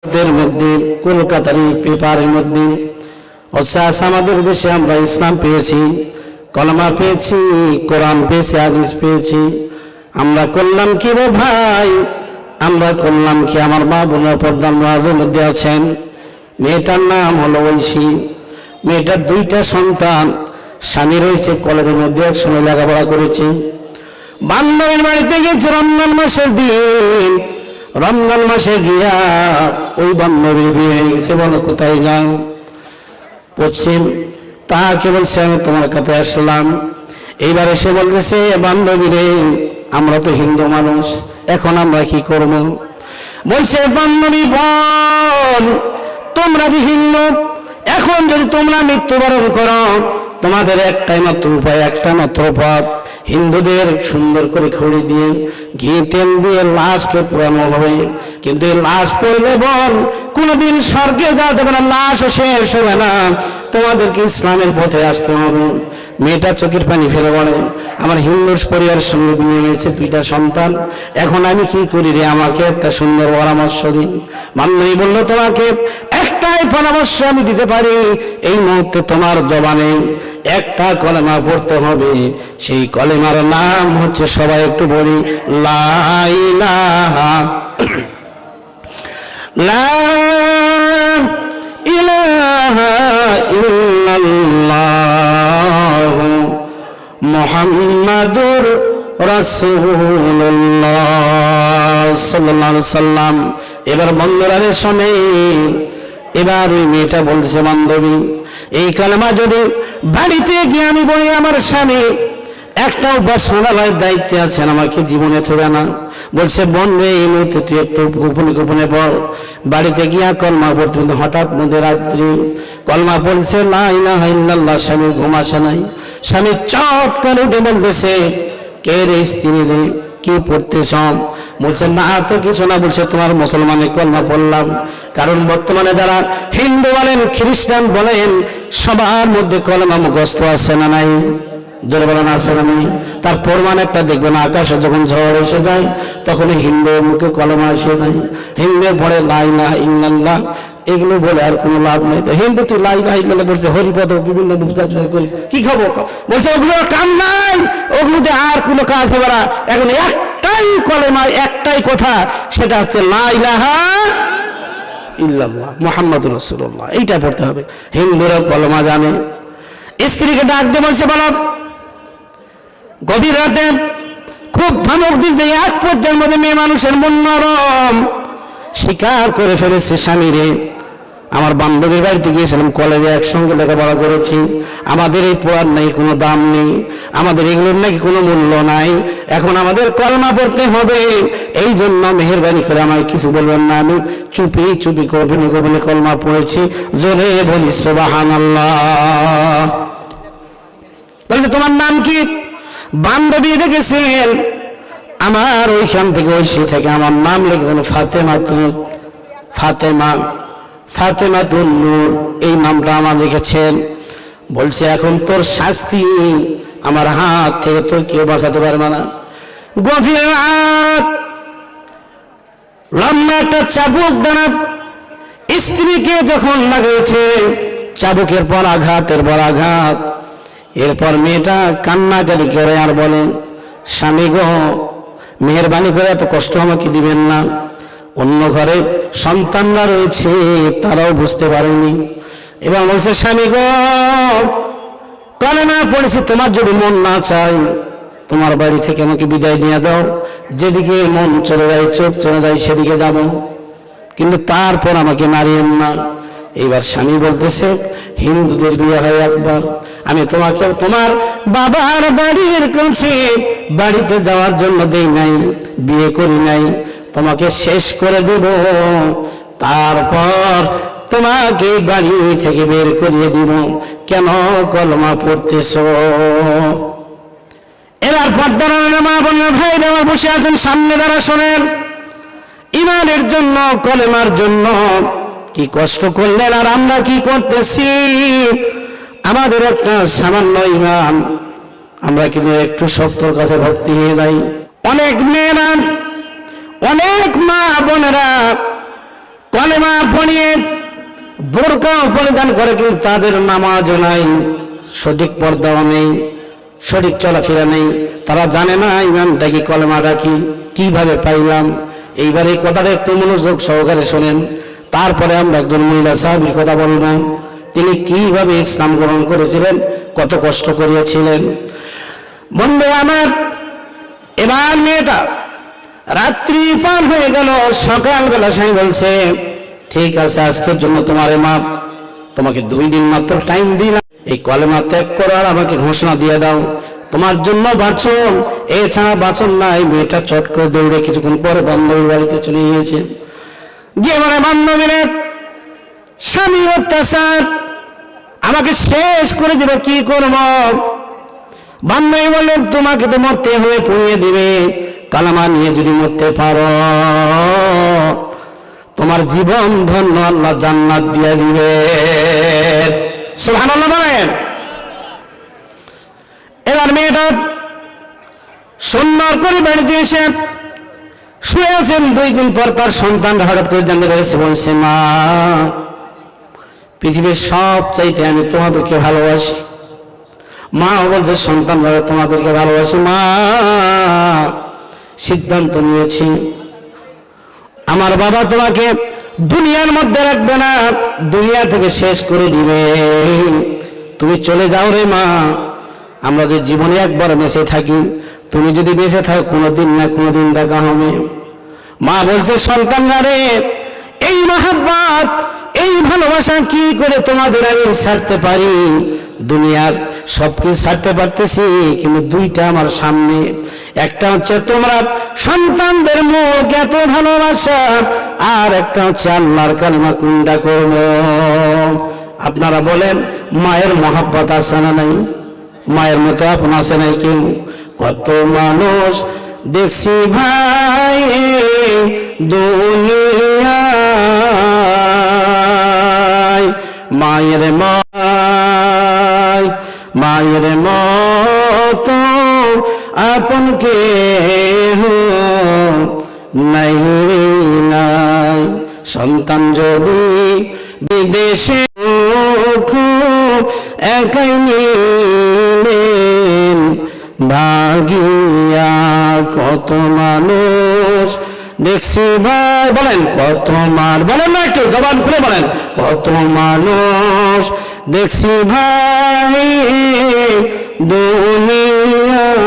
মধ্যে কলকাতার পেপারের মধ্যে আমাদের দেশে আমরা ইসলাম পেয়েছি, কলমা পেয়েছি, কোরআন পেয়েছি, হাদিস পেয়েছি। আমরা করলাম কি রে ভাই, আমরা করলাম কি? আমার মা বোনের পর্দার মধ্যে আছেন, মেয়েটার নাম হলো ঐশী। মেয়েটার দুইটা সন্তান, স্বামী রয়েছে, কলেজের মধ্যে একসময় লেখাপড়া করেছে। বান্ধবীর বাড়িতে গেছে রমজান মাসের দিন। রমজান মাসে গিয়া ওই বান্ধবী বিয়ে হয়ে গেছে। বলো কোথায় যাও? পশ্চিম। তাকে বলছে আমি তোমার কাছে আসলাম। এইবার এসে বলতেছে বান্ধবী রে, আমরা তো হিন্দু মানুষ, এখন আমরা কি করব? বলছে বান্ধবী বল, তোমরা যে হিন্দু, এখন যদি তোমরা মৃত্যুবরণ করো, তোমাদের একটাই মাত্র উপায়, একটা মাত্র পথ, হিন্দুদের সুন্দর করে খড়ি দিয়ে ঘি তেল দিয়ে লাশকে পোড়ানো হবে। কিন্তু এই লাশ পড়লে বল কোনোদিন স্বর্গে যাওয়া যাবে না, লাশও শেষ হবে না, তোমাদেরকে ইসলামের পথে আসতে হবে। মেয়েটা চোখের পানি ফেলে বলে আমার হিন্দুর পরিবারের সঙ্গে বিয়ে হয়েছে, দুইটা সন্তান, এখন আমি কি করি রে, আমাকে একটা সুন্দর পরামর্শ দিন। বান্ধবী বলল তোমাকে একটাই পরামর্শ আমি দিতে পারি, এই মুহূর্তে তোমার জবানে একটা কলেমা পড়তে হবে। সেই কলেমার নাম হচ্ছে, সবাই একটু বলি, লা ইলাহা লা ইলাহা ইল্লাল্লাহ মুহাম্মাদুর রাসূলুল্লাহ সাল্লাল্লাহু আলাইহি সাল্লাম। এবার বন্ধুরাদের শুনে, এবার ওই মেয়েটা বলছে বান্ধবী এই কালেমা যদি বাড়িতে গিয়ে আমি বলি আমার স্বামী একটা উপাসনালয়ের দায়িত্বে আছেন, আমাকে জীবনে থবে না। বলছে বন্ধু এই মুহূর্তে তুই একটু গোপনে গোপনে পড়। বাড়িতে গিয়া কলমা পড়তে, হঠাৎ মধ্যে রাত্রি কলমা পড়ছে লা ইলাহা ইল্লাল্লাহ। স্বামী ঘুম আসে নাই। স্বামী চট করে উঠে বলতেছে কে রে স্ত্রী রে, কি পড়তেছ? বলছে না তো কিছু না। বলছে তোমার মুসলমানের কলমা পড়লাম। কারণ বর্তমানে যারা হিন্দু বলেন, খ্রিস্টান বলেন, সবার মধ্যে কলমা মুখস্থ আছে না নাই? দুর্বলন আছে না নেই? তার প্রমাণ একটা দেখবেন, আকাশে যখন ঝড় এসে যায় তখন হিন্দু মুখে কলমা এসে যায়। হিন্দু পড়ে লা ইলাহা ইল্লাল্লাহ, এগুলো বলে আর কোনো লাভ নেই। তো হিন্দু তুই লা ইলাহা ইল্লাল্লাহ বলছে, হরিপদ বিভিন্ন করিস, কি খবর? বলছে ওগুলোর কাম নাই, ওগুলোতে আর কোনো কাজ হবে না। এখন একটাই কলেমা, একটাই কথা, সেটা হচ্ছে লা ইলাহা ইল্লাল্লাহ মুহাম্মাদুর রাসূলুল্লাহ। এইটা পড়তে হবে। হিন্দুরা কলমা জানে। স্ত্রীকে ডাক দিয়ে বলছে বলো, গভীর রাতে খুব ধমক দিতে, এক পর্যায়ের মধ্যে মেয়ে মানুষের মন নরম, স্বীকার করে ফেলেছে স্বামী রে, আমার বান্ধবীর বাড়িতে গিয়েছিলাম, কলেজে একসঙ্গে লেখাপড়া করেছি, আমাদের এই পড়ার নাই কোনো দাম নেই, আমাদের এগুলোর নাকি কোনো মূল্য নাই, এখন আমাদের কলমা পড়তে হবে, এই জন্য মেহেরবানি করে আমায় কিছু বলবেন না। আমি চুপি চুপি গোপনে গোপনে কলমা পড়েছি। জোরে বলি সুবহানাল্লাহ। বলছে তোমার নাম কি? বান্ধবী রেখেছেন আমার ওইখান থেকে, ঐশী থেকে আমার নাম লিখেছেন ফাতেমাতুন নূর, এই নামটা আমার লিখেছেন। বলছে এখন তোর শাস্তি আমার হাত থেকে তোর কেউ বাঁচাতে পারবে না। গভীর রাত, লম্বা একটা চাবুক দ্বারা স্ত্রীকে যখন লাগিয়েছে, চাবুকের পর আঘাতের পর আঘাত, এরপর মেয়েটা কান্নাকারি করে আর বলে স্বামী গো, মেহেরবানি করে এত কষ্ট আমাকে দিবেন না, অন্য ঘরে সন্তানরা রয়েছে, তারাও বুঝতে পারেনি। এবার বলছে স্বামী গো, কলেমা পড়েছি, তোমার যদি মন না চাই তোমার বাড়ি থেকে আমাকে বিদায় দিয়ে দাও, যেদিকে মন চলে যায়, চোখ চলে যায়, সেদিকে যাব, কিন্তু তারপর আমাকে মারিয়েন না। এইবার স্বামী বলতেছে হিন্দুদের বিয়ে হয় একবার, আমি তোমাকে তোমার বাবার বাড়ির কাছে বাড়িতে যাওয়ার জন্য দেই নাই, বিয়ে করি নাই, তোমাকে শেষ করে দেব, তারপর তোমাকে বাড়ি থেকে বের করিয়ে দিব, কেন কলমা পড়তেছ? এবার পর্দার মা বোনের ভাইরা আমার বসে আছেন সামনে, দ্বারা শোনেন, ইমানের জন্য, কলেমার জন্য কি কষ্ট করলেন, আর আমরা কি করতেছি? আমাদের একটা সামান্য ইমান, আমরা কিন্তু একটু শক্তর কাছে ভক্তি হয়ে যাই। অনেক মেয়েরা, অনেক মা বোনেরা কলেমা পড়িয়ে বোরকা পরিধান করে, কিন্তু তাদের নামাজও নাই, সঠিক পর্দাও নেই, সঠিক চলাফেরা নেই। তারা জানে না ইমানটা কি, কলেমাটা কি, কিভাবে পাইলাম। এইবার এই কথাটা একটু মনোযোগ সহকারে শোনেন, তারপরে আমরা একজন মহিলা সাহাবীর কথা বললাম, তিনি কিভাবে ইসলাম গ্রহণ করেছিলেন, কত কষ্ট করিয়েছিলেন। বন্ধু আমার, এবার মেয়েটা রাত্রি পার হয়ে গেল, সকালবেলা স্বামী বলছে, ঠিক আছে আজকের জন্য তোমার মাপ, তোমাকে 2 দিন মাত্র টাইম দিলাম, এই কলেমা ত্যাগ করো আর আমাকে ঘোষণা দিয়ে দাও, তোমার জন্য বাঁচন, এছাড়া বাঁচন নাই। মেয়েটা চট করে দৌড়ে কিছুক্ষণ পরে বান্ধবীর বাড়িতে চলে গিয়েছে। গিয়ে মানে বান্ধবীরা, স্বামী অত্যাচার, আমাকে শেষ করে দেবে, কি করব? বান্ধবী বললেন, তোমাকে তো মরতে হবে, পুড়িয়ে দিবে, কালেমা নিয়ে যদি মরতে পারো তোমার জীবন ধন্য, আল্লাহ জান্নাত দিয়ে দিবে। সুবহানাল্লাহ বলেন। এবার মেয়েটা সুন্দর করে বাড়িতে এসে শুয়ে আছেন। 2 দিন পর তার সন্তান হঠাৎ করে জানতে পেরেছে, বলছে, মা, পৃথিবীর সব চাইতে আমি তোমাদেরকে ভালোবাসি। মা বলছে, সন্তান তোমাদেরকে ভালোবাসি। মা, সিদ্ধান্ত নিয়েছি, আমার বাবা তোমাকে দুনিয়ার মধ্যে রাখবে না, দুনিয়া থেকে শেষ করে দিবে, তুমি চলে যাও রে মা। আমরা যে জীবনে একবার বেঁচে থাকি, তুমি যদি বেঁচে থাকো কোনোদিন না কোনোদিন দেখা হবে। মা বলছে, সন্তানরা রে, এই মহাব্বত, এই ভালোবাসা কি করে তোমাদের আমি ছাড়তে পারি? দুনিয়ার সবকিছু ছাড়তে পারতেছি, কিন্তু 2টা আমার সামনে। একটা হচ্ছে তোমরা সন্তানদের মুখ এত ভালোবাসা, আর একটা হচ্ছে আল্লাহর কালিমা কুন্ডা করবো। আপনারা বলেন, মায়ের মহাব্বত আছে না নাই? মায়ের মতো আপন আছে নাই কেউ? কত মানুষ দেখছি ভাই দুনিয়ায়, মায়ের মায়ের মতো আপন কেহ নাই নাই। সন্তান যদি বিদেশে একাই নিলেন ভাগিয়া, কত মানুষ দেখছি ভাই, বলেন কত বলেন না, একটু জবান খুলে বলেন, কত মানুষ দেখছি ভাই দুনিয়ায়,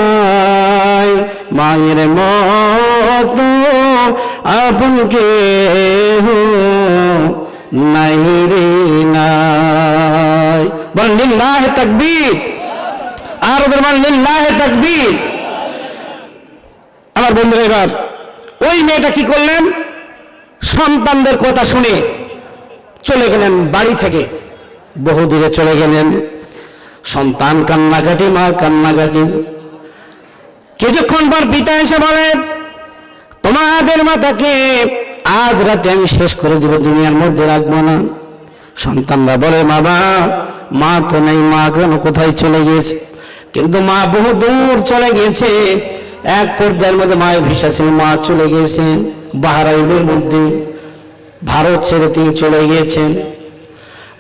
মায়ের মতো আপন কেহ নাই রে নাই। বলেন লিল্লাহে তাকবীর, আর বলেন লিল্লাহে তাকবীর। আমার বন্ধুরা, এবার ওই মেয়েটা কি করলেন? সন্তানদের কথা শুনে চলে গেলেন বাড়ি থেকে, বহু দূরে চলে গেলেন। সন্তান কান্নাকাটি, মা কান্নাকাটি। কিছুক্ষণ পর পিতা এসে বলে, তোমাদের মাতাকে আজ রাতে আমি শেষ করে দিব, দুনিয়ার মধ্যে রাখবো না। সন্তানরা বলে, বাবা, মা তো নেই, মা কেন কোথায় চলে গিয়েছে? কিন্তু মা বহু দূর চলে গেছে। এক পর্যায়ের মধ্যে মায়ের ভিসা ছিল, মা চলে গিয়েছেন বাহরাইনের মধ্যে, ভারত ছেড়ে তিনি চলে গিয়েছেন।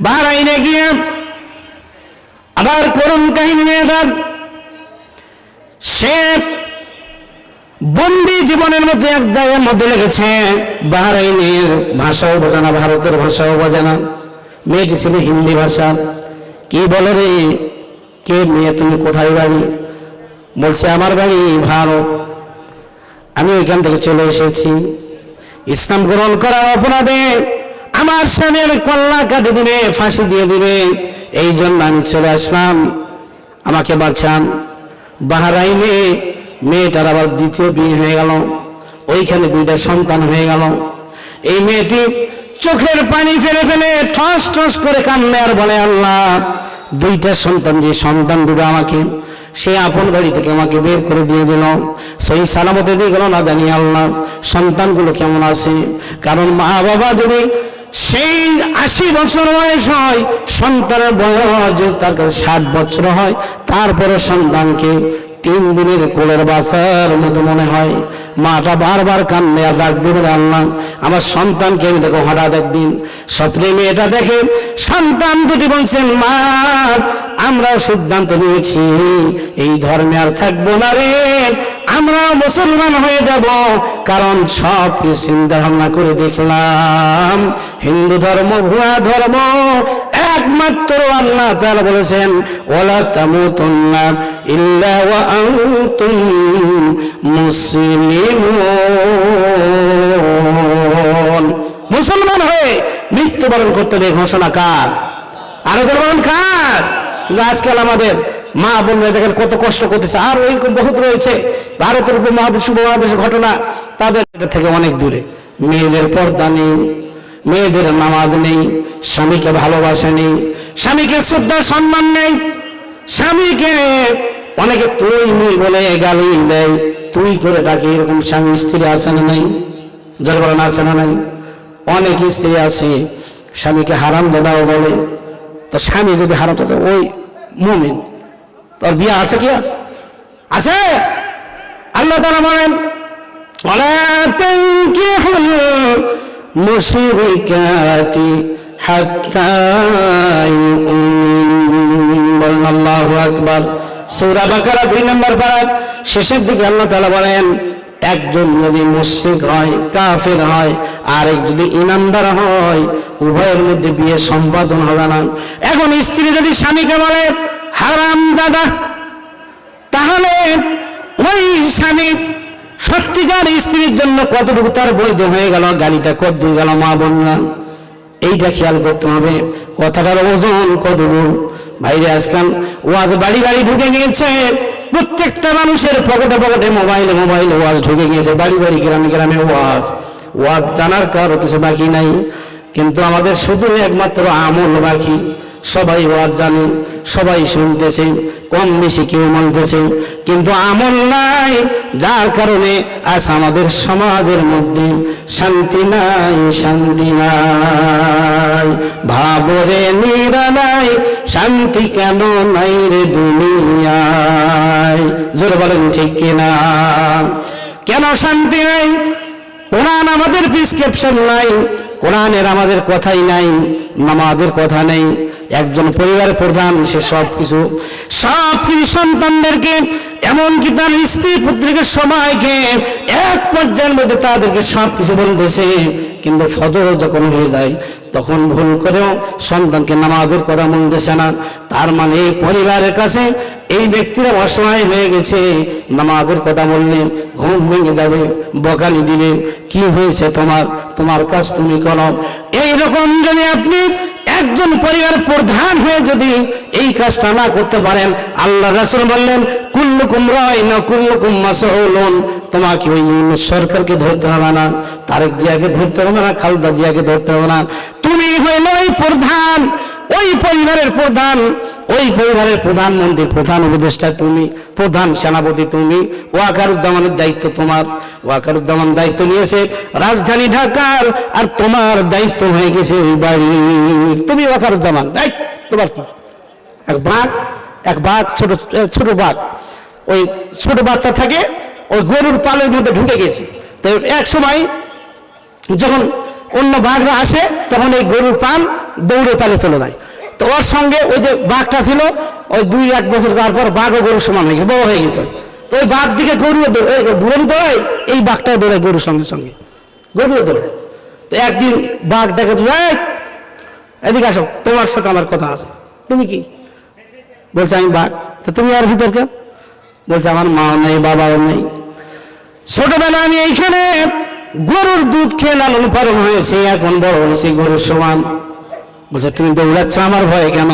বাহরাইনে গিয়ে আবার করুণ কাহিনী, মেয়েটার সে বন্দি জীবনের মধ্যে এক জায়গার মধ্যে লেগেছে। বাহরাইনের ভাষাও বোঝে না, ভারতের ভাষাও বোঝে না। মেয়েটি ছিল হিন্দি ভাষা। কি বলে রে, কে মেয়ে, তুমি কোথায় বাড়ি? বলছে, আমার বাড়ি ভারত, আমি ওইখান থেকে চলে এসেছি। ইসলাম গ্রহণ করার অপরাধে আমার স্বামীর কল্লা কাটে দিবে, ফাঁসি দিয়ে দিবে, এই জন্য আমি চলে আসলাম, আমাকে বাঁচান। বাহরাইনে মেয়েটার আবার দ্বিতীয় বিয়ে হয়ে গেল, ওইখানে 2টা সন্তান হয়ে গেল। এই মেয়েটি চোখের পানি ফেলে ফেলে ঠস ঠস করে কান্নে আর বলে, আল্লাহ, 2টা সন্তান, যে সন্তান 2টা আমাকে সে আপন বাড়ি থেকে আমাকে বের করে দিয়ে দিল, সেই সালামতে দিয়ে গেল, না জানি আল্লাহ সন্তানগুলো কেমন আছে। কারণ মা বাবা যদি সেই 80 বছর বয়স হয়, সন্তানের বয়স যদি তার কাছে 60 বছর হয়, তারপরে সন্তানকে 3 দিনের কোলের বাসার মতো মনে হয়। মাটা বারবার কান্নে আর ডাক দিয়ে বলে, আল্লাহ আমার সন্তানকে আমি দেখো হঠাৎ একদিন স্বপ্নে মেয়েটা দেখে সন্তান দুটি বলছেন, মা আমরাও সিদ্ধান্ত নিয়েছি এই ধর্মে আর থাকবো না রে, আমরাও মুসলমান হয়ে যাব। কারণ সব কিছু চিন্তা ভাবনা করে দেখলাম হিন্দু ধর্ম ভুয়া ধর্ম, একমাত্র আল্লাহ তাআলা বলেছেন ওয়ালা তামুতুন্না ইল্লা ওয়া আনতুম মুসলিমুন। মুসলমান হয়ে মৃত্যুবরণ করতে হবে ঘোষণা কার? আরো বলেন কার? কিন্তু আজকাল আমাদের মা বোনরা দেখেন কত কষ্ট করতেছে। আর ওইরকম বহুত রয়েছে ভারতের উপমহাদেশের ঘটনা, তাদের থেকে অনেক দূরে। মেয়েদের পর্দা নেই, মেয়েদের নামাজ নেই, স্বামীকে ভালোবাসা নেই, স্বামীকে শ্রদ্ধা সম্মান নেই, স্বামীকে অনেকে তুই মুই বলে গালি দেয়, তুই করে ডাকে। এরকম স্বামী স্ত্রী আছে না নাই? যার বলেন আছে না নাই? অনেক স্ত্রী আছে স্বামীকে হারাম দাদাও বলে। তো স্বামী যদি হারাম দাদা, ওই মুমিন, তোর বিয়ে আছে কি? আছে? আল্লাহ তাআলা বলেন ওয়ালা তানকিহুল মুশরিকাতি হাত্তা ইউমিনু। আল্লাহু আকবার। সূরা বাকারা 2 নম্বর পারা শেষের দিকে আল্লাহ তাআলা বলেন, একজন যদি মুশরিক হয়, কাফের হয়, আর এক যদি ঈমানদার হয়, উভয়ের মধ্যে বিয়ে সম্পাদন হবে না। এখন স্ত্রী যদি স্বামীকে বলে হারামজাদা, তাহলে ওই স্বামী সত্যিকার স্ত্রীর জন্য কতটুকু তার বৈধ হয়ে গেল, গালিটা কত দূর গেল? মা বোনরা এইটা খেয়াল করতে হবে, কথাটার ওজন কত দূর। ভাইরে আজকাল ওয়াজ বাড়ি বাড়ি ঢুকে গিয়েছে, প্রত্যেকটা মানুষের পকেটে পকেটে মোবাইলে ওয়াজ ঢুকে গিয়েছে, বাড়ি বাড়ি গ্রামে গ্রামে ওয়াজ জানার কারো কিছু বাকি নাই। কিন্তু আমাদের শুধু একমাত্র আমল বাকি। সবাই ওয়াজ জানে, সবাই শুনতেছে, কম বেশি কেউ মানতেছে, কিন্তু আমল নাই। যার কারণে আজ আমাদের সমাজের মধ্যে শান্তি নাই, শান্তি নাই। ভাবরে নিরালাই শান্তি কেন নাই রে দুনিয়ায়? জোরে বলেন ঠিক কিনা? কেন শান্তি নাই? কোরআন আমাদের প্রেসক্রিপশন নাই, কোরআনের আমাদের কথাই নাই, নামাজের কথা নেই। একজন পরিবারের প্রধান, সে সবকিছু সন্তানদেরকে, এমনকি তার স্ত্রী পুত্রকে সবাইকে এক পর্যায়ের মধ্যে তাদেরকে সবকিছু বলতেছে, কিন্তু ফজর যখন হয়ে যায় তখন ভুল করেও সন্তানকে নামাজের কথা বলতেছে না। তার মানে পরিবারের কাছে এই ব্যক্তিরা অসহায় হয়ে গেছে। নামাজের কথা বললে ঘুম ভেঙে যাবে, বকানি দিবে, কি হয়েছে তোমার কাজ তুমি করো। এইরকম যদি আপনি একজন পরিবার প্রধান হয়ে যদি এই কাজটা না করতে পারেন, আল্লাহ রাসূল বললেন কুল্লুকুম রাইন ওয়া কুল্লুকুম মাসউলুন। তোমাকে ওই সরকারকে ধরতে হবে না, তারেক জিয়াকে ধরতে হবে না, খালেদা জিয়াকে ধরতে হবে না। তুমি হইল ওই প্রধান, ওই পরিবারের প্রধান, ওই পরিবারের প্রধানমন্ত্রী, প্রধান উপদেষ্টা তুমি, প্রধান সেনাপতি তুমি। ওয়াকারুজ্জামানের দায়িত্ব তোমার। ওয়াকারুজ্জামান দায়িত্ব নিয়েছে রাজধানী ঢাকার, আর তোমার দায়িত্ব হয়ে গেছে ওই বাড়ি। তুমি ওয়াকারুজ্জামান, তোমার কি? এক বাঘ ছোট বাঘ, ওই ছোট বাচ্চা থাকে, ওই গরুর পালের মধ্যে ঢুকে গেছে। তো এক সময় যখন অন্য বাঘরা আসে, তখন এই গরুর পাল দৌড়ে পালে চলে যায়। তো ওর সঙ্গে ওই যে বাঘটা ছিল, ওই 2-1 বছর যাওয়ার পর বাঘও গরুর সমান হয়ে গেছে, বড় হয়ে গেছে। তো ওই বাঘ দিকে গরু দৌড়ায়, এই বাঘটাও দৌড়ায় গরুর সঙ্গে সঙ্গে, গরুও দৌড়ায়। তো একদিন বাঘ ডেকে, এদিকে আসো, তোমার সাথে আমার কথা আছে। তুমি কি? বলছে আমি বাঘ। তো তুমি আর ভিতর কেউ? বলছে আমার মাও নেই, বাবাও নেই, ছোটবেলা আমি এইখানে গরুর দুধ খেয়ে লালন পালন হয়েছে, এখন বড় হয়েছে গরুর সমান। বলছে তুমি দৌড়াচ্ছ আমার ভয়ে কেন?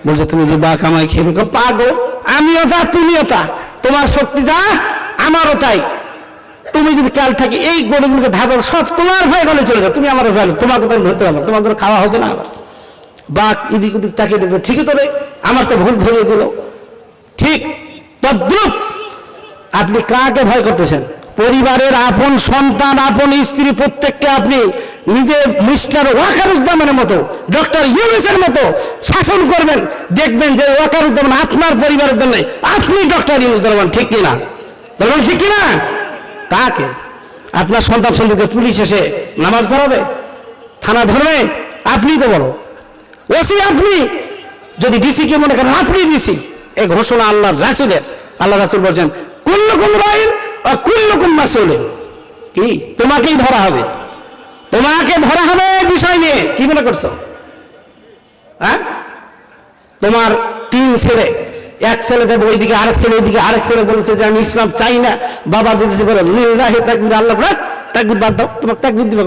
বলছে তুমি যে বাঘ আমায় খেয়ে পাগো, আমিও যা তুমিও তা, তোমার শক্তি যা আমারও তাই। তুমি যদি কাল থাকে এই গরুগুলোকে ধাবো, সব তোমার ভয় বলে চলে যাও, তুমি আমার ভয়, তোমাকে তো ধরতে হবে, তোমার ধরে খাওয়া হবে না। আবার বাঘ এদিক ওদিক তাকিয়ে দিত, ঠিকই তো রে, আমার তো ভুল ধরিয়ে দিল। ঠিক তদ্রুপ আপনি কাকে ভয় করতেছেন? পরিবারের আপন সন্তান, আপন স্ত্রী, প্রত্যেককে আপনি নিজে মিস্টার ওয়াকারুজ্জামানের মতো, ডক্টর ইউনূসের মতো শাসন করবেন, দেখবেন যে ওয়াকারুজ্জামান আপনার পরিবারের জন্য আপনি ডক্টর ইউনূস ধরবেন, ঠিক কিনা? ধরবেন, ঠিক কিনা? কাকে? আপনার সন্তান সন্ততিকে পুলিশ এসে নামাজ ধরাবে, থানা ধরবে? আপনি তো বড় ওসি, আপনি যদি ডিসি কে মনে করেন আপনি ডিসি। এই ঘোষণা আল্লাহর রাসূলের। আল্লাহ রাসূল বলছেন কুল্লুকুম রাইন ওয়া কুল্লুকুম মাসউলুন। কি তোমাকেই ধরা হবে, তোমাকে ধরা হবে বিষয় নিয়ে। কি মনে করছো? হ্যাঁ, তোমার 3 ছেলে, এক ছেলে দেবো ওইদিকে, আরেক ছেলে ওইদিকে, আরেক ছেলে বলেছে যে আমি ইসলাম চাই না, বাবা দিতেছে বলে লিল্লাহি তাকবীর, আল্লাহ তাকবীর বাদ দাও, তোমাকে তাকবীর দিবে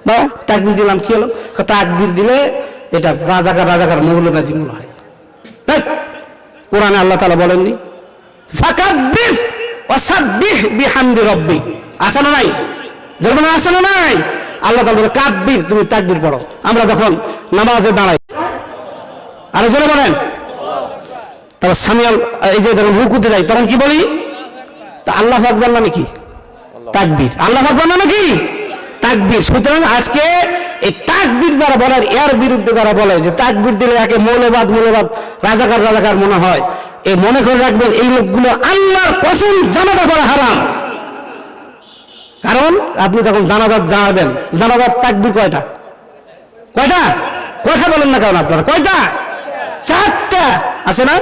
বাবা, তাকবীর দিলাম, কি হলো? তাকবীর দিলে এটা রাজাকার মৌলবাদী মনে হয়। কোরআনে আল্লাহ তাআলা বলেননি ফাকাব্বির ওয়াসাব্বিহ বিহামদি রাব্বিক? আছে না নাই? জোরে আছে না নাই? আল্লাহ তাআলা বলে কাব্বির, তুমি তাকবীর পড়ো। আমরা যখন নামাজে দাঁড়াই, আরো জোরে বলেন। তারপর সামিয়াল, এই যে যখন রুকুতে যাই তখন কি বলি? তা আল্লাহু আকবার মানে কি? তাকবীর। আল্লাহু আকবার মানে কি? তাকবীর। সুতরাং আজকে এই তাকবীর যারা বলে, এর বিরুদ্ধে যারা বলে যে তাকবীর দিলে একে মৌলবাদ রাজাকার মনে হয়, এই মনে করে রাখবেন এই লোকগুলো আল্লাহর কসম জানাজা পড়া হারাম। কারণ আপনি যখন জানাজাত যাবেন, জানাজাত তাকবীর কয়টা? কথা বলেন না কারণ আপনারা কয়টা? 4টা আছে না?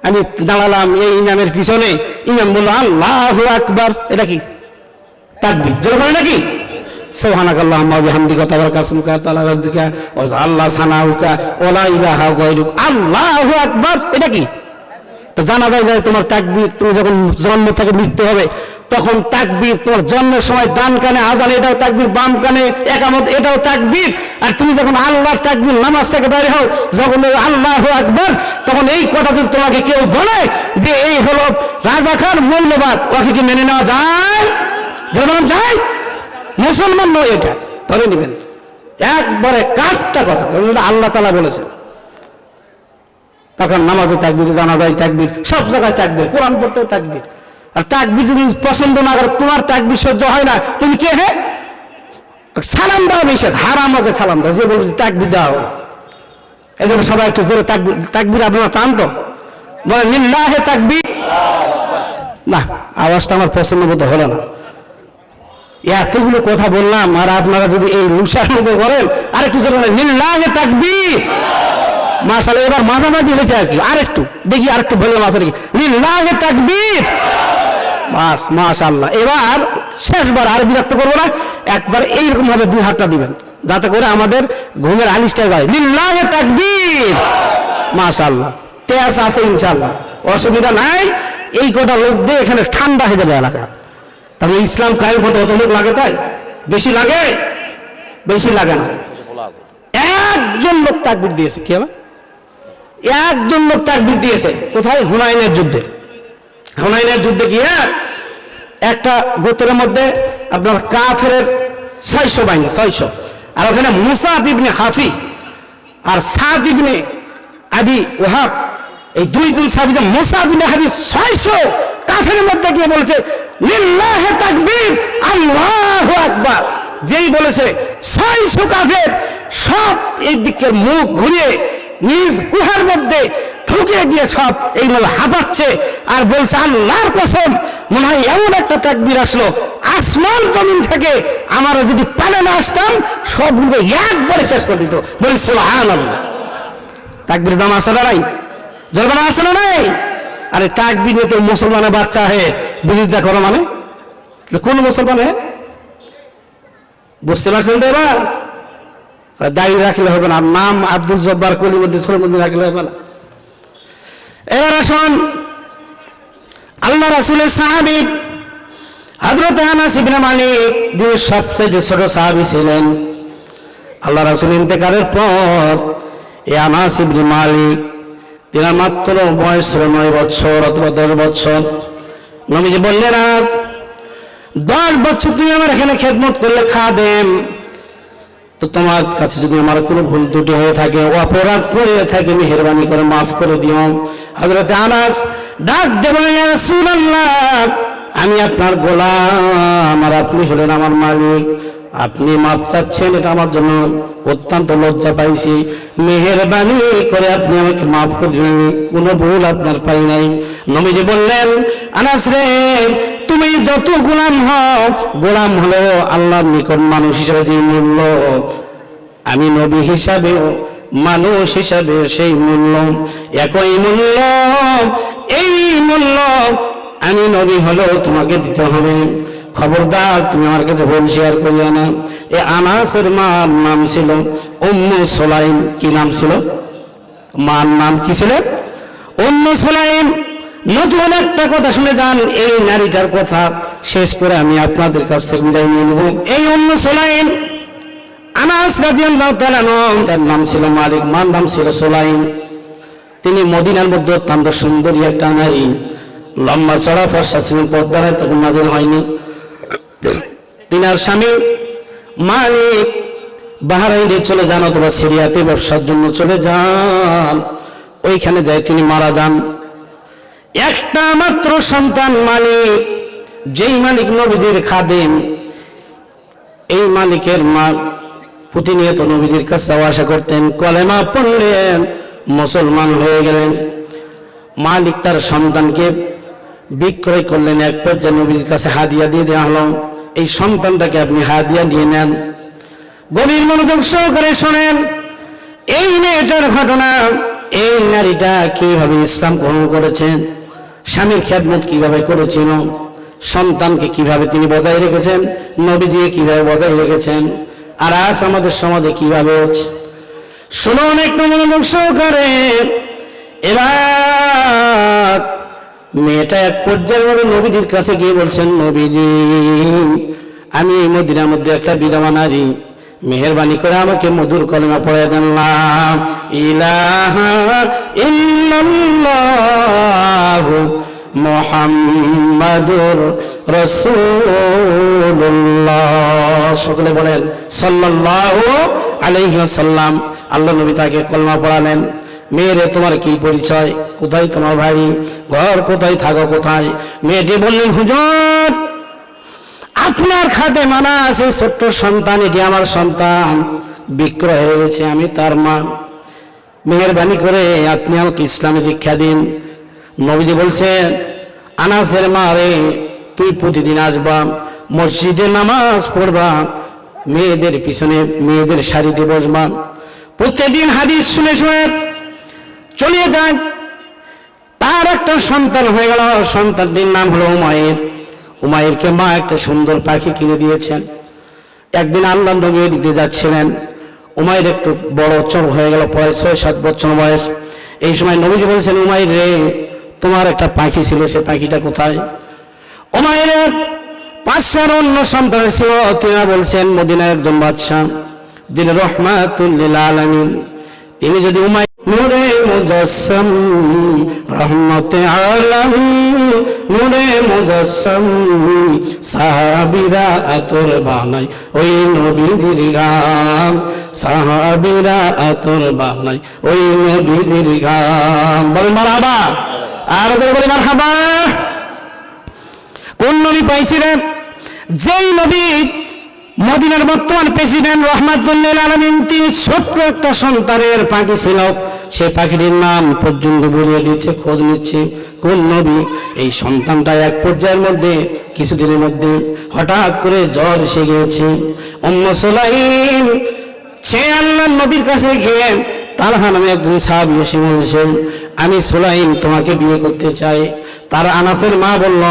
আমি দাঁড়ালাম এই ইমামের পিছনে, ইমাম বলল আল্লাহু আকবার, এটা কি? তাকবীর। জোরে বলেন নাকি? সুবহানাকাল্লাহুম্মা ওয়া বিহামদিকা ওয়া তাবারাকা ইসমুকা ওয়া তাআলা জাদ্দুকা ওয়া জাল্লা সানাউকা ওয়া লা ইলাহা গায়রুক, আল্লাহু আকবার, এটা কি? তো জানা যায় তোমার তাকবীর, তুমি যখন জন্ম থেকে মৃত্যু হবে তখন তাকবীর, তোমার জন্মের সময় ডান কানে আযান, এটাও তাকবীর, বাম কানে ইকামত, এটাও তাকবীর। আর তুমি যখন আল্লাহর তাকবীর, নামাজ থেকে বাইরে হও, যখন আল্লাহু আকবার, তখন এই কথা যদি তোমাকে কেউ বলে যে এই হলো রাজাকার মৌলবাদ, ওকে কি মেনে নেওয়া যায়? যেমন যায়? মুসলমান নয়, এটা ধরে নেবেন একবারে কাটটা কথা। আল্লাহ তাআলা বলেছেন তখন নামাজে তাকবীর, জানাজায় তাকবীর, সব জায়গায় তাকবীর, কোরআন পড়তেও তাকবীর। আর তাকবীর যদি পছন্দ না করে, তোমার তাকবীর সহ্য হয় না, তুমি কে? হে, সালাম দাও নিষেধ, হারাম ওকে সালাম দাও, যে বলবে তাকবীর দাও। এই জন্য সবাই একটু জোরে তাকবীর আপনারা চান তো? বলেন লিল্লাহি তাকবীর। না, আওয়াজটা আমার পছন্দ মতো হলো না। এতগুলো কথা বললাম, আর আপনারা যদি এই রুশার মধ্যে করেন, আর একটু জোরে বলেন লিল্লাহি তাকবীর। মাশাআল্লাহ, এবার মাঝামাঝি হয়েছে আর কি, আরেকটু দেখি, আরেকটু বললাম আছে নাকি? লিল্লাহি তাকবীর। বাস, মাশাআল্লাহ। এবার শেষবার আর বিরক্ত করবো না, একবার এইরকম ভাবে 2 হাতটা দিবেন যাতে করে আমাদের ঘুমের আলিশটা যায়। লিল্লাহি তাকবীর। মাশাআল্লাহ, তেজ আছে ইনশাআল্লাহ, অসুবিধা নাই। এই কটা লোক দিয়ে এখানে ঠান্ডা হয়ে যাবে এলাকা। তাহলে ইসলাম কায়েম হতে কত লোক লাগে? তাই বেশি লাগে? বেশি লাগে না। একজন লোক তাকবীর দিয়েছে। কি হলো? একজন লোক তাকবীর দিয়েছে। কোথায়? হুনাইনের যুদ্ধে। হুনাইনের যুদ্ধে গিয়ে একটা গোত্রের মধ্যে আপনার কাফেরের 600 বাহিনী, 600, আর ওখানে মুসাব ইবনে হাফি আর সাদ ইবনে আবি ওয়াহাব, এই 2জন সাহাবী, মুসাব ইবনে হাফি 600 কাফেরের মধ্যে গিয়ে বলেছে লিল্লাহি তাকবীর, আল্লাহু আকবার। যেই বলেছে 600 কাফের সব এই দিকের মুখ ঘুরিয়ে নিজ গুহার মধ্যে ঢুকে গিয়ে সব এইভাবে হাঁপাচ্ছে আর বলছে আল্লাহর কসম, মনে হয় এমন একটা তাকবীর আসলো আসমান জমিন থেকে, আমরা যদি পালে না আসতাম সবগুলো একবারে শেষ করে দিত। বলি সুবহানাল্লাহ। তাকবীর দাম আসে না নাই? জলবানা আসে না নাই? আরে তাকবীর নিয়ে তো মুসলমানের বাচ্চা হয়ে বিরোধিতা করো মানে কোন মুসলমান? বুঝতে পারছেন তো? এবার দায়ী রাখলে হবে না, নাম আব্দুল জব্বার কলিমুদ্দিন সলিমুদ্দিন রাখলে হবে না। এবার আসুন আল্লাহ রাসূলের সাহাবী হযরত আনাস ইবনে মালিক, যিনি সবচেয়ে ছোট সাহাবী ছিলেন। আল্লাহ রাসূল ইন্তেকালের পর এই আনাস ইবনে মালিক, তিনি মাত্র বয়স 9 বছর অথবা 10 বছর। নবীজি বললেন 10 বছর তুমি আমার এখানে খেদমত করলে খাদেম, তো তোমার কাছে যদি আমার কোনো ভুল ত্রুটি হয়ে থাকে, অপরাধ করে থাকে, মেহেরবানি করে মাফ করে দিও। হযরত আনাস ডাক দেবেন ইয়া রাসূলুল্লাহ, আমি আপনার গোলাম আর আপনি হলেন আমার মালিক, আপনি মাপ চাচ্ছেন, এটা আমার জন্য অত্যন্ত লজ্জা পাইছি, মেহেরবানি করে আপনি আমাকে মাফ করে দিবেন, কোনো ভুল আপনার পাই নাই। নবীজি বললেন, আনাস রে, তুমি যত গোলাম হও, গোলাম হলো আল্লাহর নিকট মানুষ হিসাবে যে মূল্য, আমি নবী হিসাবেও মানুষ হিসাবে সেই মূল্য, একই মূল্য, এই মূল্য আমি নবী হলেও তোমাকে দিতে হবে। খবরদার তুমি আমার কাছে ভুল শেয়ার করিও না। এই আনাসের মার নাম ছিল উম্মু সুলাইম। কি নাম ছিল? মার নাম কি ছিল? উম্মু সুলাইম। নতুন একটা কথা শুনে যান, এই নারীটার কথা শেষ করে আমি আপনাদের কাছ থেকে বিদায় নিয়ে নেব। এই উম্মু সুলাইম, আনাস রাদিয়াল্লাহু তাআলা তার নাম ছিল মালিক, মার নাম ছিল সুলাইম। তিনি মদিনার মধ্যে অত্যন্ত সুন্দরী একটা নারী, লম্বা চড়া ফর্সা ছিলেন, পর্দায় তখন নাযিল হয়নি। তিনার স্বামী মালিক বাহরাইনে চলে যান অথবা সিরিয়াতে ব্যবসার জন্য চলে যান, ওইখানে যায় তিনি মারা যান। একটা মাত্র সন্তান মালিক, যেই মালিক নবীজির খাদেম, এই মালিকের মা প্রতিনিয়ত নবীজির কাছে যাওয়া আসা করতেন, কলেমা পড়লেন, মুসলমান হয়ে গেলেন। মালিক তার সন্তানকে বিক্রয় করলেন, এক পর্যায়ে নবীর কাছে হাদিয়া দিয়ে দেওয়া হলো, এই সন্তানটাকে আপনি হাদিয়া নিয়ে নেন। গভীর মনোযোগ সহকারে শোনেন এই মেয়েটার ঘটনা। এই নারীটা কিভাবে ইসলাম গ্রহণ করেছেন, স্বামীর খেদমত কিভাবে করেছিল, সন্তানকে কিভাবে তিনি বজায় রেখেছেন, নবীজিকে কিভাবে বজায় রেখেছেন, আর আজ আমাদের সমাজে কিভাবে হচ্ছে। শুনুন একটু মনোযোগ সহকারে। এবার মেয়েটা এক পর্যায়ের মধ্যে নবীজির কাছে গিয়ে বলছেন, নবীজি, আমি এই মদিনার মধ্যে একটা বিধবা নারী, মেহেরবানি করে আমাকে মধুর কলেমা পড়ায় দেন, লা ইলাহা ইল্লাল্লাহু মুহাম্মাদুর রাসূলুল্লাহ। সকলে বলেন সাল্লাল্লাহু আলাইহি ওয়াসাল্লাম। আল্লাহ নবী তাকে কলেমা পড়ালেন। মেয়েরে, তোমার কি পরিচয়, কোথায় তোমার বাড়ি, ঘর কোথায়, থাকো কোথায়? মেয়েটি বললেন, হুজুর, আপনার খাতে মানা আছে, ছোট্ট সন্তান, এটি আমার সন্তান, বিক্রয় হয়ে গেছে, আমি তার মা, মেহেরবানি করে আপনি আমাকে ইসলামে দীক্ষা দিন। নবীজি বলছেন, আনাসের মা রে, তুই প্রতিদিন আসবা, মসজিদে নামাজ পড়বা, মেয়েদের পিছনে মেয়েদের সারিতে বসবা, প্রত্যেকদিন হাদিস শুনে শুনে চলে যায়। তার একটা সন্তান হয়ে গেল, সন্তানটির নাম হলো উমাইর। উমাইরকে মা একটা সুন্দর পাখি কিনে দিয়েছেন। একদিন আল্লাহ নবী দিতে যাচ্ছিলেন, উমাইর একটু বড় চড় হয়ে গেল, প্রায় 6-7 বছর বয়স। এই সময় নবীজি বলছেন, উমাইর রে, তোমার একটা পাখি ছিল, সে পাখিটা কোথায়? উমাইরের 5-4 অন্য সন্তান ছিল। তিনি বলছেন, মদিনার একজন বাদশা, যিনি রহমাতুল লিল আলামিন, তিনি যদি উমাইর নূরে মুজাসসাম রহমতে আলম, নূরে মুজাসসাম সাহাবীরা আতর বানাই ওই নবীর গান, সাহাবীরা আতর বানাই ওই নবীর গান। বলেন মারহাবা, আর বলে মারহাবা। কোন নবী পাইছিলেন? যেই নবী মদিনার বর্তমান প্রেসিডেন্ট রহমাতুল লিল আলামিন, তিনি ছোট্ট একটা সন্তানের পাখি ছিল, সেই পাখিটির নাম পর্যন্ত বলিয়ে দিচ্ছে, খোঁজ নিচ্ছে কোন নবী। এই সন্তানটা এক পর্যায়ের মধ্যে, কিছুদিনের মধ্যে হঠাৎ করে জ্বর এসে গিয়েছে। উম্মু সুলাইম সে আল্লাহর নবীর কাছে গিয়ে তালহা নামে একজন সাহাবী এসে বলছেন, আমি সুলাইম তোমাকে বিয়ে করতে চাই। তার আনাসের মা বলল,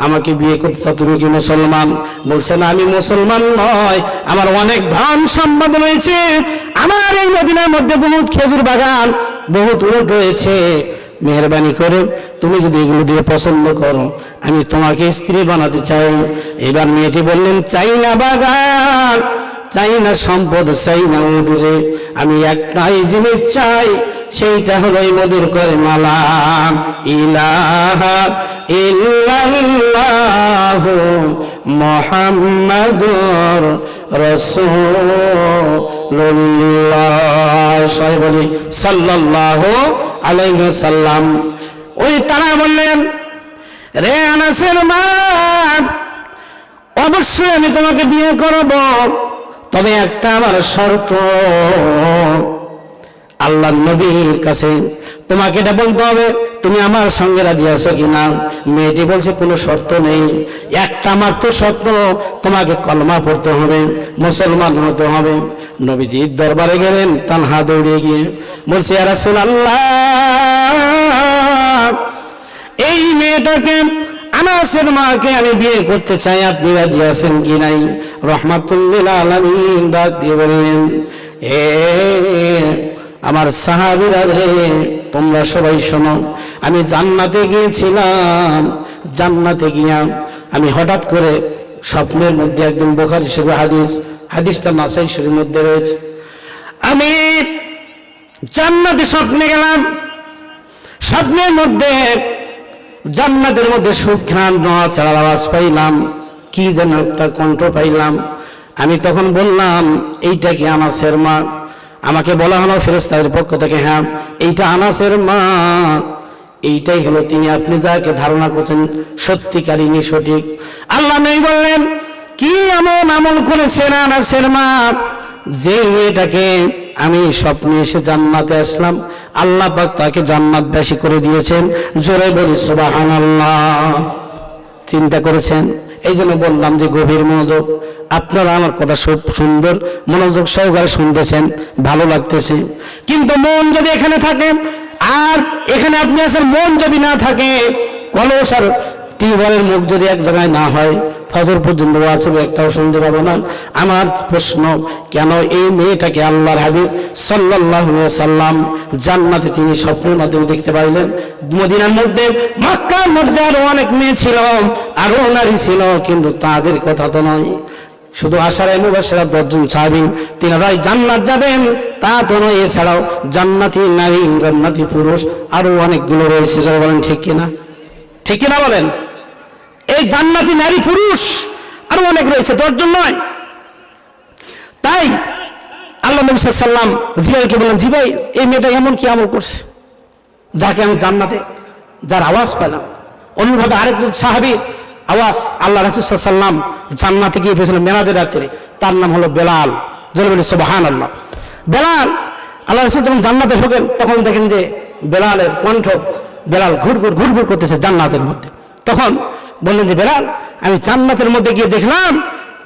আমাকে বিয়ে করতে চাও, তুমি কি মুসলমান? বলছেন, আমি মুসলমান নয়, আমার অনেক ধন সম্পদ রয়েছে, আমার এই মদিনার মধ্যে বহুত খেজুর বাগান, বহুত উট রয়েছে, মেহেরবানি করে তুমি যদি এগুলো দিয়ে পছন্দ করো, আমি তোমাকে স্ত্রী বানাতে চাই। এবার মেয়েটি বললেন, চাই না বাগান, চাই না সম্পদ, চাই না উডুরে, আমি একটাই জিনিস চাই, সেইটা হলো এই মধুর করে মালা, ইলাহা ইল্লাল্লাহু মুহাম্মাদুর রাসূলুল্লাহ। সবাই বলি সাল্লাল্লাহু আলাইহি ওয়াসাল্লাম। ওই তারা বললেন, রে আনাসের মা, অবশ্যই আমি তোমাকে বিয়ে করব, তবে একটা আমার শর্ত, আল্লাহর নবীর কাছে তোমাকে এটা বলতে হবে তুমি আমার সঙ্গে রাজি আছো কিনা। মেয়েটি বলছে কোনো শর্ত নেই, একটা মাত্র শর্ত, তোমাকে কলমা পড়তে হবে, মুসলমান হতে হবে। নবীজির দরবারে গেলেন তানহা দৌড়িয়ে গিয়ে বলছে, ইয়া রাসূলুল্লাহ, এই মেয়েটাকে আনাসের মাকে আমি বিয়ে করতে চাই, আপনি রাজি আছেন কি নাই? রাহমাতুল লিল আলামিন ডাক দিয়ে বললেন, এ আমার সাহাবীরা রে, তোমরা সবাই শোনো, আমি জান্নাতে গিয়েছিলাম, জান্নাতে গিয়া আমি হঠাৎ করে স্বপ্নের মধ্যে, একদিন বুখারী শরীফ হাদিসটা নাসাই শরীফের মধ্যে রয়েছে, আমি জান্নাতে স্বপ্নে গেলাম, স্বপ্নের মধ্যে জান্নাতের মধ্যে সুঘ্রাণ নড়াচড়ার আওয়াজ পাইলাম, কি যেন একটা কণ্ঠ পাইলাম। আমি তখন বললাম, এইটা কি আনাসের মা? আমাকে বলা হলো ফেরেশতাদের পক্ষ থেকে, হ্যাঁ এইটা আনাসের মা, এইটাই হলো তিনি, আপনি যাকে ধারণা করছেন সত্যিকারিনী সঠিক। আল্লাহ নবী বললেন, কি এমন আমল করেছেন আনাসের মা, যে মেয়েটাকে আমি স্বপ্নে এসে জান্নাতে আসলাম, আল্লাহ পাক তাকে জান্নাতবাসী করে দিয়েছেন। জোরে বলি সুবহানাল্লাহ। চিন্তা করেছেন? এই জন্য বললাম যে গভীর মনোযোগ, আপনারা আমার কথা খুব সুন্দর মনোযোগ সহকারে শুনতেছেন, ভালো লাগতেছে। কিন্তু মন যদি এখানে থাকে, আর এখানে আপনি আছেন, মন যদি না থাকে, কলস আর টিউবওয়েলের মুখ যদি এক জায়গায় না হয়, ফজর পর্যন্ত আসবে একটাও শুনতে পাবো না। আমার প্রশ্ন, কেন এই মেয়েটাকে আল্লাহর হাবিব সাল্লাল্লাহু আলাইহি সাল্লাম জান্নাতে তিনি স্বপ্নের মাধ্যমে দেখতে পাইলেন? মদিনার মধ্যে, মক্কার মধ্যে আরো অনেক মেয়ে ছিল, আরো নারী ছিল, কিন্তু তাদের কথা তো নয়। শুধু আশারে মুবাশশিরা 10 জন সাহাবী, তিনারাই জান্নাত যাবেন তা তো নয়, এছাড়াও জান্নাতি নারী, জান্নাতি পুরুষ আরো অনেকগুলো রয়েছে। যারা বলেন ঠিক কিনা? ঠিক কিনা বলেন? এই জান্নাতি নারী পুরুষ আরো অনেক রয়েছে, 10 জন নয়। তাই আল্লাহ নবী সাল্লাল্লাহু আলাইহি সাল্লাম জিবরাইলকে বললেন, জিবরাইল, এই মেয়েটা এমন কি আমল করছে যাকে আমি জান্নাতে, যার আওয়াজ পেলাম। অন্যভাবে আরেকজন সাহাবীর আওয়াজ আল্লাহ রাসূল সাল্লাল্লাহু আলাইহি সাল্লাম জান্নাতে গিয়ে পেয়েছিলেন মেরাজের রাত্রে, তার নাম হলো বেলাল। জোরে বলি সুবহানাল্লাহ। বেলাল, আল্লাহ রাসূল যখন জান্নাতে ঢোকেন তখন দেখেন যে বেলালের কণ্ঠ, বেলাল ঘুরঘুর করতেছে জান্নাতের মধ্যে। তখন বললেন যে, বেলাল, আমি জান্নাতের মধ্যে গিয়ে দেখলাম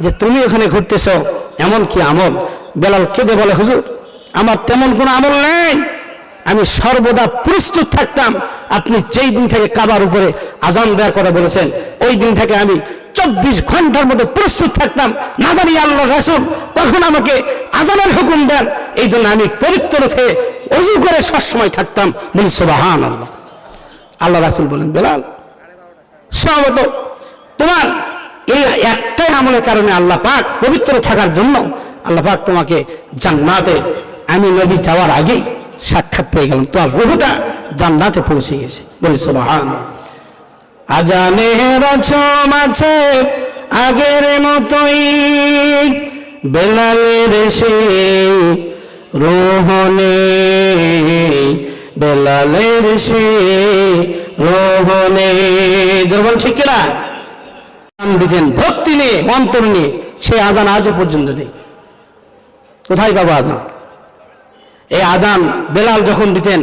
যে তুমি ওখানে ঘুরতেছ, এমন কি আমল? বেলাল কেঁদে বলে, হুজুর, আমার তেমন কোনো আমল নেই, আমি সর্বদা প্রস্তুত থাকতাম। আপনি যেই দিন থেকে কাবার উপরে আজান দেওয়ার কথা বলেছেন, ওই দিন থেকে আমি 24 ঘন্টার মধ্যে প্রস্তুত থাকতাম, না জানি আল্লাহ রাসূল কখন আমাকে আজানের হুকুম দেন, এই জন্য আমি পবিত্র হয়ে ওযু করে সবসময় থাকতাম। বলি সুবহানাল্লাহ। আল্লাহ রাসূল বলেন, বেলাল, সম্ভবত তোমার এই একটাই আমলের কারণে আল্লাহ পাক পবিত্র থাকার জন্য আল্লাহ পাক তোমাকে জান্নাতে, আমি নবী যাওয়ার আগেই সাক্ষাৎ পেয়ে গেলাম, তোমার রূহটা জান্নাতে পৌঁছে গেছে। বলি সুবহানাল্লাহ। আজানের ছম আছে আগের মতোই, বেলালের সেই রূহ নেই, বেলালের সেই রূহ নেই। যখন ঠিক কিনা দিতেন, ভক্তি নিয়ে, অন্তর নিয়ে, সেই আজান আজও পর্যন্ত নেই। কোথায় পাবো আজান? এই আজান বেলাল যখন দিতেন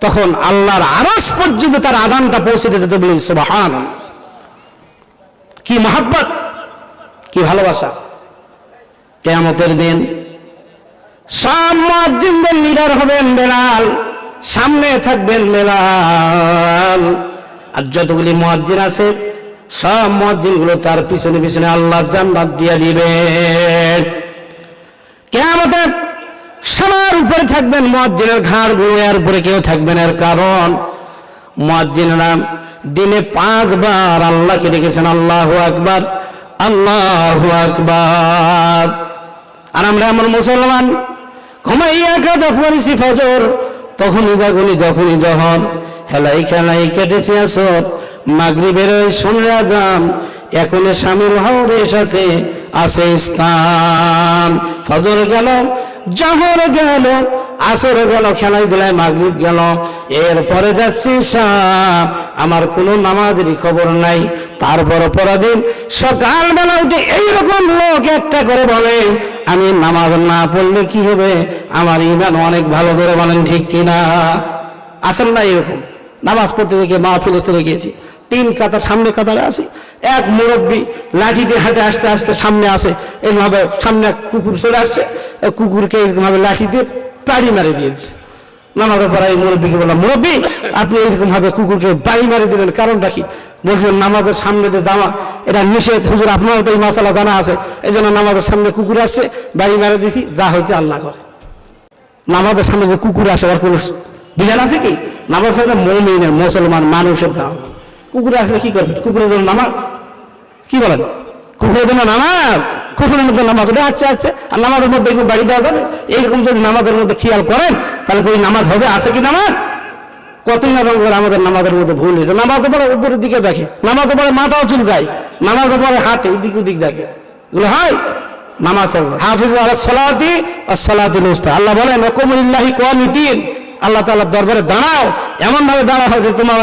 তখন আল্লাহর আরশ পর্যন্ত তার আজানটা পৌঁছে যেতে। বলি সুবহানাল্লাহ। কি মহব্বত, কি ভালোবাসা! কিয়ামতের দিন সব মুয়াজ্জিনদের লিডার হবেন বেলাল, সামনে থাকবেন বেলাল, আর যতগুলি মুয়াজ্জিন আছে সব মুয়াজ্জিন গুলো তার পিছনে পিছনে আল্লাহ জান্নাত দিয়ে দিবেন। কিয়ামতে সবার উপরে থাকবেন মুয়াজ্জিনের ঘাড় গুলো, এর উপরে কেউ থাকবেন। এর কারণ মুয়াজ্জিনরা দিনে 5 বার আল্লাহকে ডেকেছেন, আল্লাহু আকবার, আল্লাহু আকবার। আর আমরা এমন মুসলমান, ঘুমাইয়া কাজা পড়েছি ফজর, তখনই যখন হেলাই খেলাই কেটেছে আসর, মাগরিবের ওই শুনলে আজান, এখনো শামিল হওয়ার সাথে আছে স্থান। ফজর গেল, জোহর গেল, আসর গেল, খেলাই দিলাই মাগরিব গেল, এরপরে যাচ্ছি শাম, আমার কোনো নামাজেরই খবর নাই। তারপর পরদিন সকালবেলা উঠে এইরকম লোক একটা করে বলে, আমি নামাজ না পড়লে কি হবে, আমার ঈমান অনেক ভালো, করে বলেন ঠিক কিনা? আসেন না এরকম? নামাজ পড়তে দেখে মাহফিলে চলে গিয়েছি, 3 কাতার সামনে কাতারে আছি, এক মুরব্বী লাঠি দিয়ে হাঁটে আসতে আসতে সামনে আসে, এইভাবে সামনে কুকুর চলে আসছে, কুকুরকে এরকমভাবে লাঠি দিয়ে বাড়ি মারি দিয়েছে। নামাজের পরে এই মুরব্বীকে বললাম, মুরব্বী আপনি এরকম ভাবে কুকুরকে বাড়ি মারি দিলেন, কারণটা কি? বলছেন নামাজের সামনে যে যাওয়া এটা নিষেধ হুজুর, আপনারও তো এই মাসালা জানা আছে, এই জন্য নামাজের সামনে কুকুর আসছে, বাড়ি মারি দিছি, যা হয়েছে আল্লাহ করে। নামাজের সামনে যে কুকুর আসে আর কোনো বিধান আছে কি? নামাজ সামনে মুমিনের মুসলমান মানুষের দাম, কুকুরে আসলে কি করবে? কুকুরের জন্য নামাজ? কি বলেন? কুকুরের জন্য নামাজ? কুকুরের মধ্যে নামাজ ওটা আচ্ছা আচ্ছা, আর নামাজের মধ্যে একটু বাড়ি দেওয়া যাবে? এইরকম যদি নামাজের মধ্যে খেয়াল করেন তাহলে ওই নামাজ হবে? আছে কি নামাজ? কতই না রঙের আমাদের নামাজের মধ্যে ভুল হয়েছে। নামাজের পরে উপরের দিকে দেখে, নামাজের পরে মাথাও চুলকায়, নামাজের পরে হাঁটে এদিক ওদিক দেখে, এগুলো হয়? নামাজ হাফিজ আলাস সালাতি ওয়াস সালাতিল উস্তা, আল্লাহ বলেন ওয়াকুমুলিল্লাহি কানিতিন, আল্লাহ তাআলার দরবারে দাঁড়াও, এমন ভাবে দাঁড়াও যে তোমার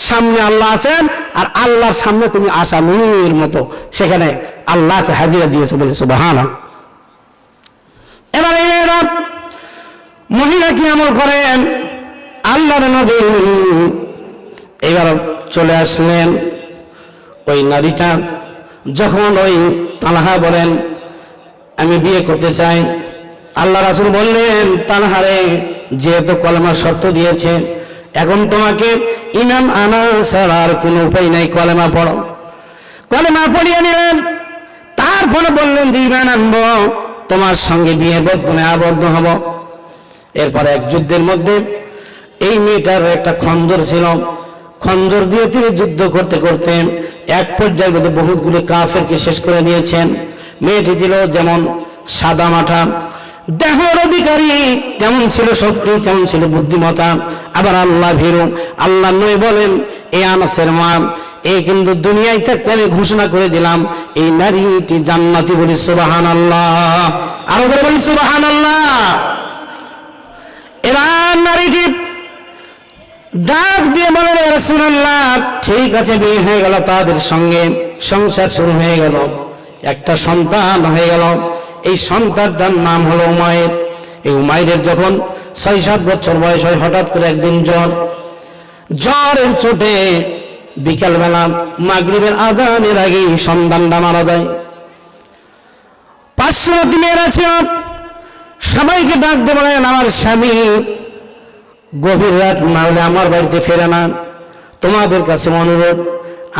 সামনে আল্লাহ আছেন আর আল্লাহর সামনে তুমি আসামির মতো সেখানে আল্লাহকে হাজিরা দিয়েছো, বলে সুবহানাল্লাহ। এবার এরা মহিলা কি আমল করেন? আল্লাহর নবী এবার চলে আসলেন, ওই নারীটা যখন ওই তালহা বলেন আমি বিয়ে করতে চাই, আল্লাহ রাসূল বললেন তালহারে যেহেতু কলেমার শর্ত দিয়েছে, এখন তোমাকে ঈমান আনা ছাড়া আর কোনো উপায় নাই, কলেমা পড়ো। কলেমা পড়িয়ে নিলেন, তারপরে বললেন যে ঈমান আনবো, তোমার সঙ্গে বিয়ে বন্ধনে আবদ্ধ হব। এরপরে এক যুদ্ধের মধ্যে এই মেয়েটার একটা খন্দর ছিল, খন্দর দিয়ে তিনি যুদ্ধ করতে করতে এক পর্যায়ে মধ্যে বহুতগুলো কাফেরকে শেষ করে দিয়েছেন। মেয়েটি ছিল যেমন সাদা মাঠা, দেহের অধিকারী, তেমন ছিল শক্তি, তেমন ছিল বুদ্ধিমত্তা, আবার আল্লাহ ভীরু। আল্লাহ নবী বলেন এই আনাসের মা, এই কিন্তু দুনিয়ায় থাকতে আমি ঘোষণা করে দিলাম এই নারীটি জান্নাতি, বলি সুবহানাল্লাহ, আরো করে বলি সুবহানাল্লাহ। এরা নারীটি ডাক দিয়ে বলেন রাসূলুল্লাহ ঠিক আছে, বিয়ে হয়ে গেল, তাদের সঙ্গে সংসার শুরু হয়ে গেল, একটা সন্তান হয়ে গেল। এই সন্তানটার নাম হলো উমাইর। এই উমাইরের যখন 6-7 বছর বয়স হয়, হঠাৎ করে একদিন জ্বরের চোটে বিকালবেলা মাগরিবের আজানের আগেই সন্তানটা মারা যায়। 500 মেয়েরা ছিল, সবাইকে ডাক দিয়ে বলেন আমার স্বামী গভীর রাত না হলে আমার বাড়িতে ফেরে না, তোমাদের কাছে অনুরোধ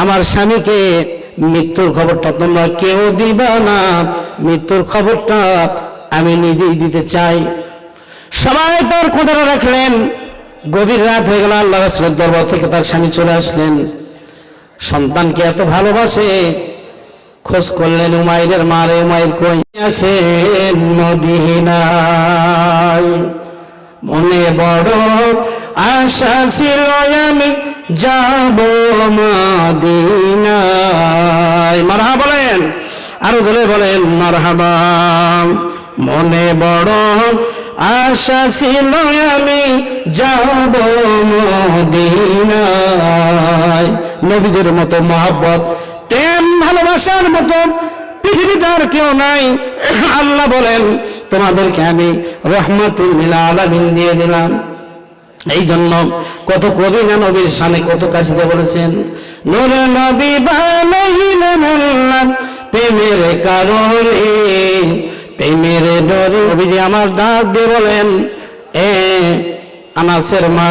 আমার স্বামীকে মৃত্যুর খবরটা তোমরা কেউ দিবা না, মৃত্যুর খবরটা আমি নিজেই দিতে চাই। সবাই তার কথাটা রাখলেন। গভীর রাত হয়ে গেল, আল্লাহ রাসূলের দরবার থেকে তার স্বামী চলে আসলেন। সন্তানকে এত ভালোবাসে, খোঁজ করলেন উমাইরের মারে, উমাইর কই আছে? মদিনায়। মনে বড় আশা ছিল আমি যাব মদিনায়। মারহাবা বলেন, আরো বলে বলেন মারহাবা। মনে বড় আশা ছিল আমি যাব মদিনায়। নবীদের মতো মহব্বত, প্রেম, ভালোবাসার মতো পৃথিবীতে আর কেউ নাই। আল্লাহ বলেন তোমাদেরকে আমি রহমাতুল লিল আলামিন দিয়ে দিলাম। এই জন্য কত কবি না নবীর শানে কত কাছে বলেছেন, নূর নবী বানাইলেন আল্লাহ প্রেমের কারণে, প্রেমের ডোরে। নবীজি আমার ডাক দিয়ে বলেন এ আনাসের মা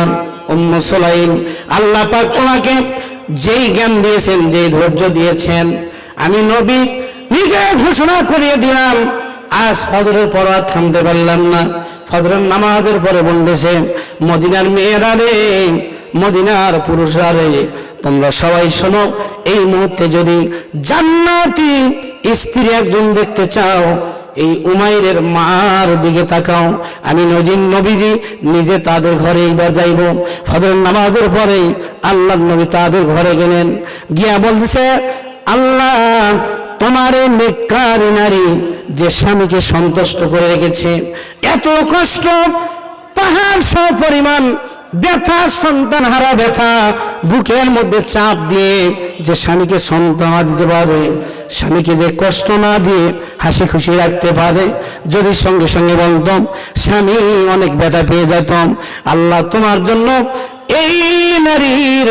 উম্মু সুলাইম, আল্লাহ পাক তোমাকে যেই জ্ঞান দিয়েছেন, যেই ধৈর্য দিয়েছেন, আমি নবী নিজে ঘোষণা করিয়ে দিলাম। আজ ফজরের পর আর থামতে পারলাম না, ফজরের নামাজের পরে বলতেছে মদিনার মেয়েরা রে, মদিনার পুরুষরা রে, তোমরা সবাই শোনো, এই মুহূর্তে যদি জান্নাতি স্ত্রী একজন দেখতে চাও, এই উমাইরের মার দিকে তাকাও। আমি নবীজি নিজে তাদের ঘরে এইবার যাইব। ফজরের নামাজের পরে আল্লাহর নবী তাদের ঘরে গেলেন, গিয়া বলতেছে আল্লাহ তোমার এই নেককার নারী যে স্বামীকে সন্তুষ্ট করে রেখেছে, এত কষ্ট পাহাড় সহ পরিমাণ ব্যথা, সন্তান হারা ব্যথা বুকের মধ্যে চাপ দিয়ে যে স্বামীকে সন্তান দিতে পারে, স্বামীকে যে কষ্ট না দিয়ে হাসি খুশি রাখতে পারে, যদি সঙ্গে সঙ্গে বলতাম স্বামী অনেক ব্যথা পেয়ে যেতাম, আল্লাহ তোমার জন্য এই নারীর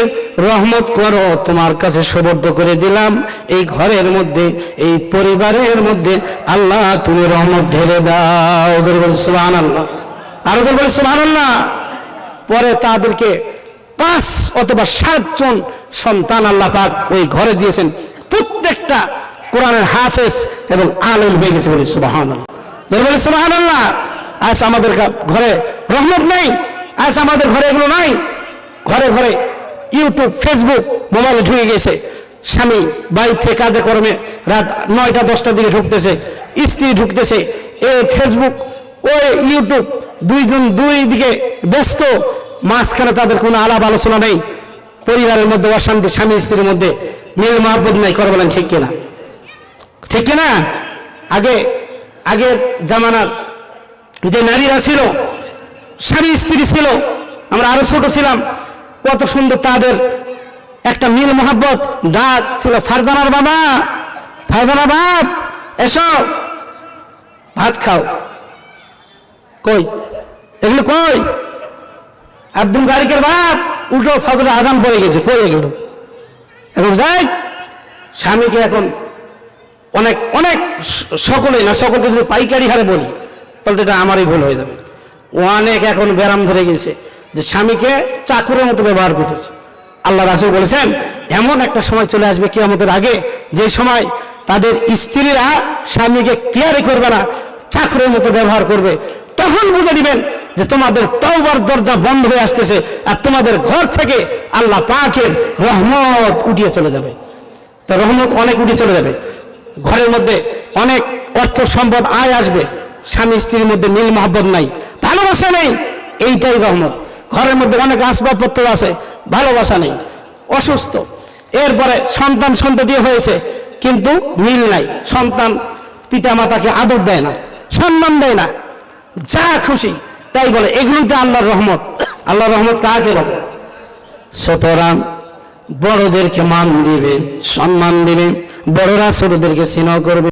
রহমত করো, তোমার কাছে সুবর্দ করে দিলাম, এই ঘরের মধ্যে এই পরিবারের মধ্যে আল্লাহ তুমি রহমত ঢেলে দাও। সুবহানাল্লাহ, আরো বলে সুবহানাল্লাহ। পরে তাদেরকে 5 অথবা 7 জন সন্তান আল্লাহ পাক ওই ঘরে দিয়েছেন, প্রত্যেকটা কোরআনের হাফেজ এবং আলেম হয়ে গেছে। বলি সুবহানাল্লাহ, বলি সুবহানাল্লাহ। আজ আমাদের ঘরে রহমত নেই, আজ আমাদের ঘরে এগুলো নাই। ঘরে ঘরে ইউটিউব, ফেসবুক, মোবাইলে ঢুকে গেছে। স্বামী বাইরে থেকে কাজে কর্মে রাত 9টা 10টার দিকে ঢুকতেছে, স্ত্রী ঢুকতেছে, এই ফেসবুক ওই ইউটিউব, দুইজন দুই দিকে ব্যস্ত, মাঝখানে তাদের কোনো আলাপ আলোচনা নেই। পরিবারের মধ্যে অশান্তি, স্বামী স্ত্রীর মধ্যে মিল মহব্বত নাই। করে বলেন ঠিক কিনা? ঠিক কিনা? আগে আগের জামানার যে নারীরা ছিল, স্বামী স্ত্রী ছিল, আমরা আরো ছোট ছিলাম, কত সুন্দর তাদের একটা মিল মহব্বত। ডাক ছিল, ফারজানার বাবা, ফারজানা বাপ, এসো ভাত খাও। কই এগুলো? কই আব্দুল বারিকের বাপ, উল্টো ফজরের আজান পড়ে গেছে, কই এগুলো? এখন যাই স্বামীকে এখন অনেক অনেক, সকলেই না, সকলকে যদি পাইকারি হারে বলি তাহলে এটা আমারই ভুল হয়ে যাবে। অনেক এখন ব্যারাম ধরে গেছে যে স্বামীকে চাকরের মতো ব্যবহার করতেছে। আল্লাহ রাসূল বলেছেন এমন একটা সময় চলে আসবে কিয়ামতের আগে, যে সময় তাদের স্ত্রীরা স্বামীকে কেয়ারই করবে না, চাকরের মতো ব্যবহার করবে। তখন বুঝে দিবেন যে তোমাদের তওবার দরজা বন্ধ হয়ে আসতেছে, আর তোমাদের ঘর থেকে আল্লাহ পাকের রহমত উঠিয়ে চলে যাবে। তো রহমত অনেক উঠিয়ে চলে যাবে, ঘরের মধ্যে অনেক অর্থ সম্পদ আয় আসবে, স্বামী স্ত্রীর মধ্যে মিল মহব্বত নাই, ভালোবাসা নেই, এইটাই রহমত। ঘরের মধ্যে অনেক আসবাবপত্র আছে, ভালোবাসা নেই, অসুস্থ। এরপরে সন্তান সন্ততি হয়েছে কিন্তু মিল নাই, সন্তান পিতা মাতাকে আদর দেয় না, সম্মান দেয় না, যা খুশি তাই বলে। এগুলোই তো আল্লাহর রহমত। আল্লাহর রহমত কাকে বলে? সুতরাং বড়দেরকে মান দিবে, সম্মান দিবে, বড়রা ছোটদেরকে স্নেহ করবে।